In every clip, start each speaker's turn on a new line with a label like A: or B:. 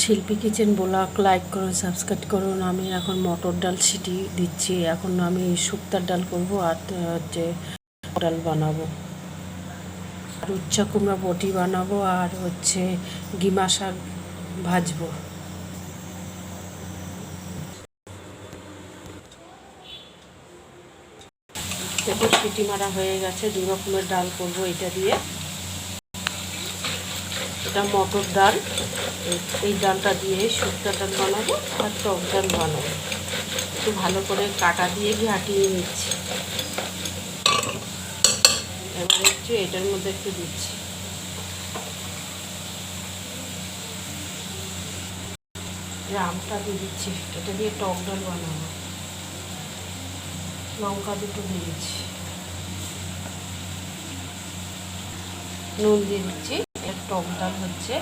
A: শিল্পী kitchen blog like করুন, subscribe করুন। আমি এখন মটর ডাল সিটি দিচ্ছি। এখন আমি শুক্তার ডাল করব আর হচ্ছে ডাল বানাবো, আর উচ্চা কুমড়া বটি বানাবো, আর হচ্ছে গিমা শাক ভাজবো। দেখো সিটি মারা হয়ে গেছে। দু রকমের ডাল করবো এটা দিয়ে। এটা মটর ডাল, এই ডালটা দিয়ে শুক্তা ডাল বানাবো আর টক ডাল বানাবো। একটু ভালো করে কাটা দিয়ে ঘাটিয়ে নিচ্ছি। এবার একটু এটার মধ্যে একটু দিচ্ছি আমটা দিয়ে দিচ্ছি। এটা দিয়ে টক ডাল বানাবো। লঙ্কা দুটো দিয়ে দিচ্ছি, নুন দিয়ে দিচ্ছি। এর টক ডাল হচ্ছে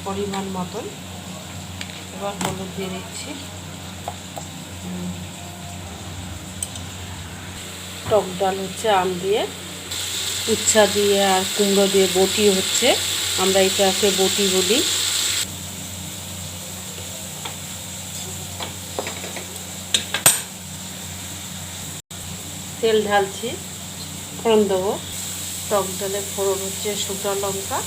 A: পরিমাণ মতন। এবার হলুদ দিয়ে দিচ্ছি। টক ডাল হচ্ছে আম দিয়ে, উচ্ছা দিয়ে আর কুমড়ো দিয়ে বটি হচ্ছে, আমরা এটাকে বটি বলি। তেল ঢালছি, ফোড়ন দেবো। টক ডালে ফোড়ন হচ্ছে শুকনো লঙ্কা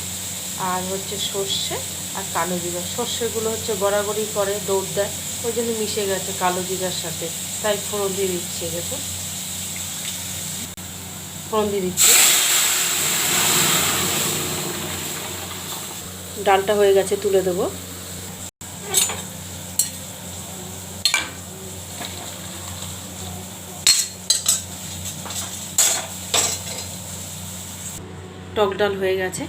A: আর হচ্ছে সর্ষে আর কালো জিরা। সর্ষেগুলো হচ্ছে গড়াগড়ি করে দৌড় দেয়, ওই জন্য মিশে গেছে কালো জিরার সাথে, তাই ফোড়ন দিয়ে দিচ্ছি। দেখুন ফোড়ন দিয়ে দিচ্ছি। ডালটা হয়ে গেছে, তুলে দেবো। টক ডাল হয়ে গেছে।